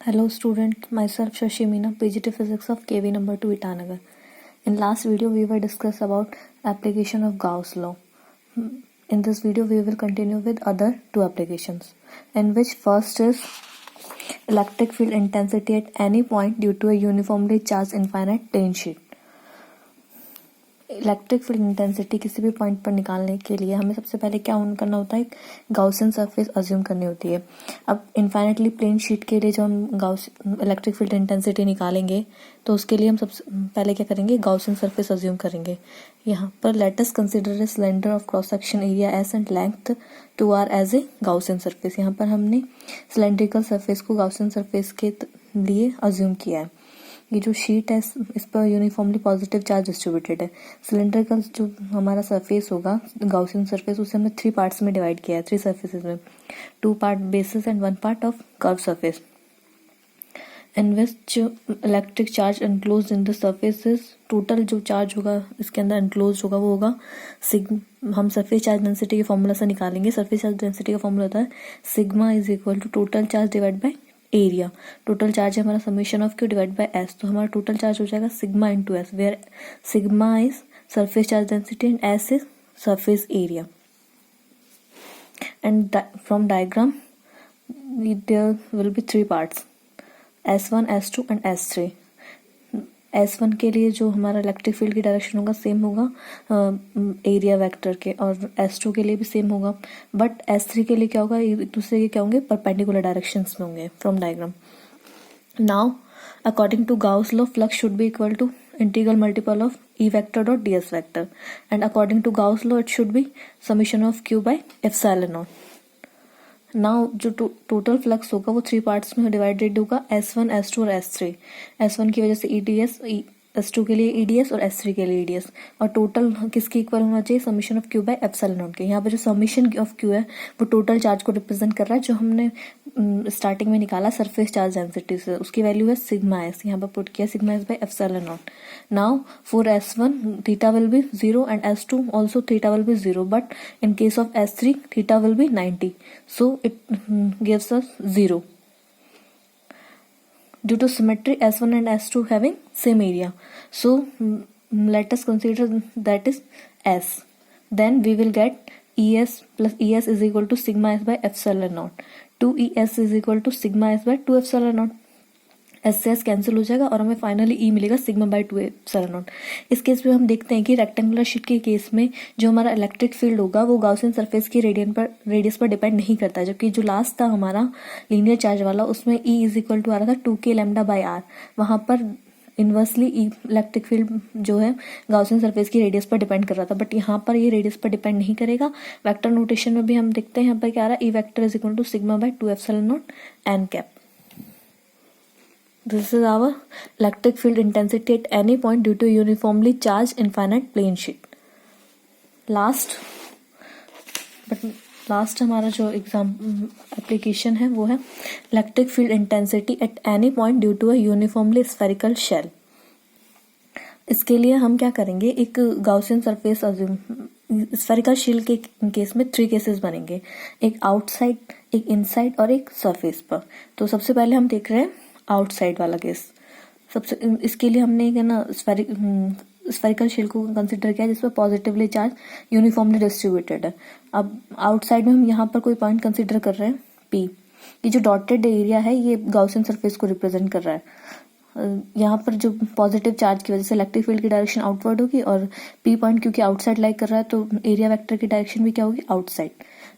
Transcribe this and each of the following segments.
Hello student, myself Shashi Meena, PGT Physics of KV number 2 Itanagar. In last video we were discuss about application of Gauss law. In this video we will continue with other two applications, in which first is electric field intensity at any point due to a uniformly charged infinite plane sheet. Electric field intensity किसी भी point पर निकालने के लिए हमें सबसे पहले क्या करना होता है, गाउसियन सरफेस अज्यूम करनी होती है. अब इनफाइनाइटली प्लेन शीट के लिए जो हम इलेक्ट्रिक फील्ड इंटेंसिटी निकालेंगे तो उसके लिए हम सबसे पहले क्या करेंगे, गाउसियन सरफेस अज्यूम करेंगे. यहाँ पर let us consider a cylinder of cross section area S and length 2r as a Gaussian surface. यहाँ पर हमने सिलेंड्रिकल सरफेस को गाउसियन सरफेस के लिए अज्यूम किया है. ये जो शीट है इस पर यूनिफॉर्मली पॉजिटिव चार्ज डिस्ट्रीब्यूटेड है. सिलेंडर का जो हमारा सरफेस होगा गाउसियन सरफेस, उसे हमने 3 पार्ट्स में डिवाइड किया है, 3 सरफेसेस में, 2 part bases and 1 part of curve surface. In which electric charge enclose in the surface is, total जो चार्ज होगा इसके अंदर एनक्लोज होगा वो होगा हम सरफेस चार्ज डेंसिटी के फॉर्मूला से निकालेंगे. सरफेस चार्ज डेंसिटी का फॉर्मूला होता है sigma is equal to total charge divide by area. Total charge है हमारा summation of Q divide by S, तो हमारा टोटल चार्ज हो जाएगा sigma into S, where sigma is surface charge density and S is surface area. And from diagram there will be 3 parts, S1, S2 and S3. S1 के लिए जो हमारा electric field की direction होगा same होगा area vector के, और S2 के लिए भी सेम होगा. बट S3 के लिए क्या होगा, एक दूसरे के क्या होंगे, परपेंडिकुलर डायरेक्शंस में होंगे from diagram. Now according to Gauss law flux should be equal to integral multiple of E vector dot ds vector, and according to Gauss law it should be summation of Q by epsilon naught. Now जो total flux होगा वो 3 parts में divided होगा, S1, S2 और S3. S1 की वजह से EDS, S2 के लिए EDS और S3 के लिए EDS, और टोटल किसके इक्वल होना चाहिए, summation of Q by epsilon not के. यहाँ पे जो समीशन ऑफ Q है वो टोटल चार्ज को रिप्रेजेंट कर रहा है जो हमने स्टार्टिंग में निकाला सरफेस चार्ज डेंसिटी से. उसकी वैल्यू है सिग्मा एस, यहाँ पर पुट किया sigma S by epsilon naught. Now for S1 theta will be 0 and S2 also theta will be 0, but in case of S3 theta will be 90, so it gives us 0 due to symmetry S1 and S2 having same area. So let us consider that is S, then we will get ES plus ES is equal to sigma S by epsilon naught. 2ES is equal to sigma S by 2 epsilon naught. S से S cancel हो जाएगा और हमें finally ई मिलेगा sigma by 2 epsilon not. इस case में हम देखते हैं कि रेक्टेंगुलर शीट के केस में जो हमारा इलेक्ट्रिक फील्ड होगा वो गाउसियन सरफेस की रेडियस पर डिपेंड नहीं करता है, जबकि जो लास्ट था हमारा लीनियर चार्ज वाला उसमें ई इज इक्वल टू आ रहा था 2k लैम्डा बाय आर. वहां पर इनवर्सली इलेक्ट्रिक फील्ड जो है गाउसियन सरफेस की रेडियस पर डिपेंड कर रहा था, बट यहाँ पर ये रेडियस पर डिपेंड नहीं करेगा. वेक्टर नोटेशन में भी हम देखते हैं यहाँ पर क्या आ रहा है, E vector is equal to sigma by 2 epsilon naught n cap. This is our electric field intensity at any point due to uniformly charged infinite plane sheet. Last हमारा जो एप्लीकेशन है वो है electric field intensity at any point due to a uniformly spherical shell. इसके लिए हम क्या करेंगे, एक Gaussian surface assume, spherical shell के केस में 3 केसेस बनेंगे, एक आउटसाइड, एक इनसाइड और एक सरफेस पर. तो सबसे पहले हम देख रहे हैं आउटसाइड वाला केस. सबसे इसके लिए हमने क्या ना स्फेरिकल शेल को कंसिडर किया जिसमें पॉजिटिवली चार्ज यूनिफॉर्मली डिस्ट्रीब्यूटेड है. अब आउटसाइड में हम यहाँ पर कोई पॉइंट कंसिडर कर रहे हैं P. ये जो डॉटेड एरिया है ये गाउसियन सरफेस को रिप्रेजेंट कर रहा है. यहाँ पर जो पॉजिटिव चार्ज की वजह से इलेक्ट्रिक फील्ड की डायरेक्शन आउटवर्ड होगी, और P पॉइंट क्योंकि आउटसाइड लाइक कर रहा है तो एरिया वेक्टर की डायरेक्शन भी क्या होगी, आउटसाइड.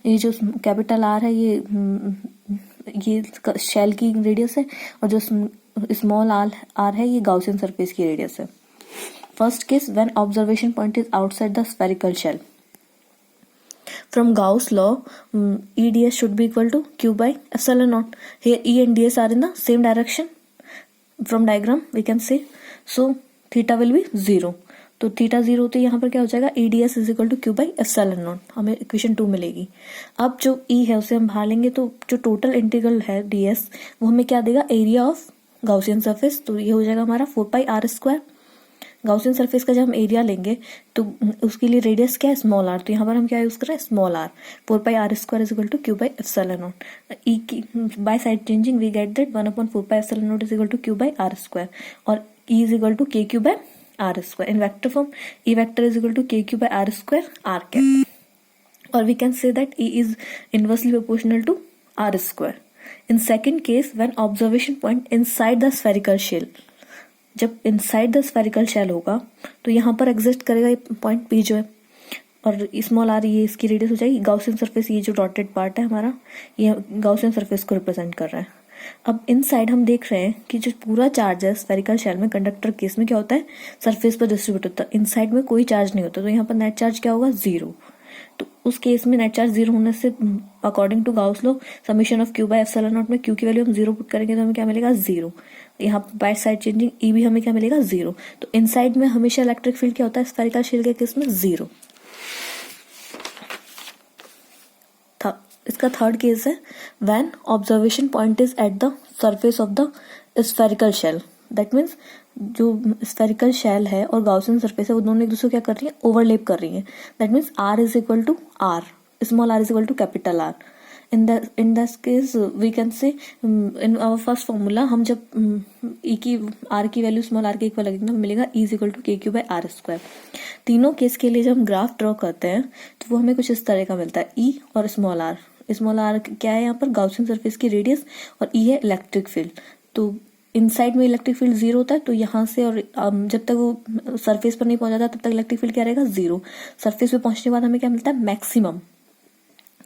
ये जो कैपिटल R है ये शेल की रेडियस है, और जो स्मॉल आर है ये गाउसियन सरफेस की रेडियस है. First case, when observation point is outside the spherical shell. From Gauss law EDS should be equal to Q by epsilon naught. Here E and DS are in the same direction. From diagram we can say, so theta will be 0. तो theta 0 होते यहाँ पर क्या हो जाएगा, EDS is equal to Q by epsilon naught, हमें equation 2 मिलेगी. अब जो E है उसे हम बाहर लेंगे तो जो टोटल इंटीग्रल है DS वो हमें क्या देगा, एरिया ऑफ गाउसियन सरफेस. तो ये हो जाएगा हमारा 4 पाई R स्क्वायर. गाउसियन सरफेस का जब हम एरिया लेंगे तो उसके लिए रेडियस क्या है, स्मॉल आर, तो यहाँ पर हम क्या यूज कर रहे हैं, small R, 4πr² is equal to q by epsilon naught. E की by side changing we get that 1/4π epsilon naught is equal to q by r², और e is equal to kq by r²। In vector form e vector is equal to kq by r² r cap, or we can say that E is inversely proportional to r². In second case, when observation point inside the spherical shell, जब inside the spherical shell होगा तो यहाँ पर exist करेगा ये point P जो है, और स्मॉल आर ये इसकी रेडियस हो जाएगी। गाउसियन सरफेस ये जो डॉटेड पार्ट है हमारा, ये गाउसियन सरफेस को रिप्रेजेंट कर रहा है। अब इनसाइड हम देख रहे हैं कि जो पूरा चार्ज है स्फेरिकल शेल में, कंडक्टर केस में क्या होता है, सरफेस पर डिस्ट्रीब्यूट होता है, इनसाइड में कोई चार्ज नहीं होता, तो यहाँ पर नेट चार्ज क्या होगा, 0। तो उस केस में नेट चार्ज 0 होने से according to Gauss law summation of q by epsilon naught में q की वैल्यू हम 0 पुट करेंगे तो हमें क्या मिलेगा, 0। यहाँ बाय साइड चेंजिंग E भी हमें क्या मिलेगा, 0। तो इनसाइड में हमेशा इलेक्ट्रिक फील्ड क्या होता है स्फेरिकल शेल के केस में, 0। इसका थर्ड केस है when observation point is at the surface of the spherical shell, that means जो स्फेरिकल शेल है और गाउसियन सरफेस है वो दोनों एक दूसरे को क्या कर रही है, ओवरलेप कर रही है। That means r is equal to r, small r is equal to capital R। in this case we can say in our first formula हम जब e की r की वैल्यू स्मॉल r के इक्वल लगेगी तो मिलेगा e is equal to kq by r²। तीनों case के लिए जब हम ग्राफ ड्रॉ करते हैं तो वो हमें कुछ इस तरह का मिलता है, e और स्मॉल r। स्मॉल r क्या है यहाँ पर, गाउसियन सरफेस की रेडियस, और e है इलेक्ट्रिक फील्ड। तो इनसाइड में इलेक्ट्रिक फील्ड 0 होता है, तो यहाँ से और जब तक वो सरफेस पर नहीं पहुंचा था तब तक इलेक्ट्रिक फील्ड क्या रहेगा, 0। सरफेस पे पहुंचने के बाद हमें क्या मिलता है, मैक्सिमम,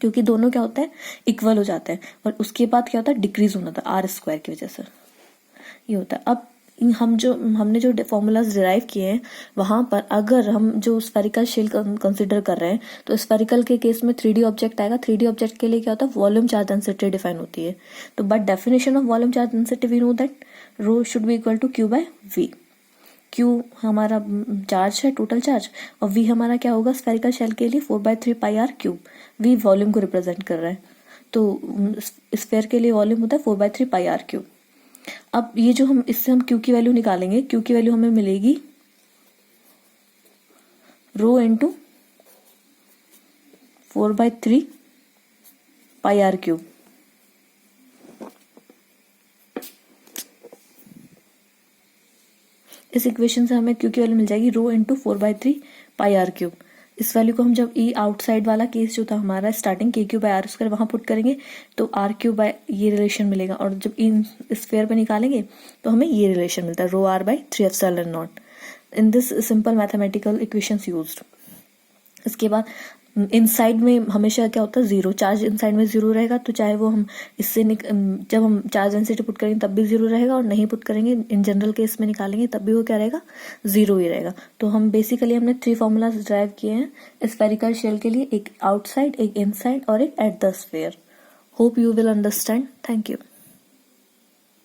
क्योंकि दोनों क्या होता है, इक्वल हो जाते हैं, और उसके बाद क्या होता है, डिक्रीज होना था r² की वजह से, ये होता है। अब हमने जो फॉर्मूलाज डिराइव किए हैं वहां पर अगर हम जो स्फेरिकल शेल कंसीडर कर रहे हैं तो स्फेरिकल के केस में 3D ऑब्जेक्ट आएगा। 3D ऑब्जेक्ट के लिए क्या होता है, वॉल्यूम चार्ज डेंसिटी डिफाइन होती है। तो but definition of volume charge density we know that rho should be equal to q by v। q हमारा चार्ज है, टोटल चार्ज, और v हमारा क्या होगा स्फेरिकल शेल के लिए 4/3πr³। v वॉल्यूम को रिप्रेजेंट कर रहा है, तो स्फेयर के लिए वॉल्यूम होता है 4/3πr³। अब ये जो हम इससे हम q की वैल्यू निकालेंगे, q की वैल्यू हमें मिलेगी रो इंटू 4/3πr³। इस इक्वेशन से हमें q की वैल्यू मिल जाएगी रो इंटू 4/3πr³। इस वैल्यू को हम जब e आउटसाइड वाला केस जो था हमारा स्टार्टिंग kq बाय r² वहां पुट करेंगे तो r³ बाय ये रिलेशन मिलेगा, और जब इन स्फीयर पे निकालेंगे तो हमें ये रिलेशन मिलता है rho r by 3 epsilon naught. In this simple mathematical equations used. इसके बाद इनसाइड में हमेशा क्या होता है, 0 चार्ज इनसाइड में 0 रहेगा, तो चाहे वो हम इससे जब हम चार्ज डेंसिटी पुट करेंगे तब भी 0 रहेगा, और नहीं पुट करेंगे इन जनरल केस में निकालेंगे तब भी वो क्या रहेगा, 0 ही रहेगा। तो हम बेसिकली हमने 3 फॉर्मूलाज ड्राइव किए हैं स्फेरिकल शेल के लिए, एक आउटसाइड, एक इनसाइड और एक at the sphere. Hope you will understand. Thank you.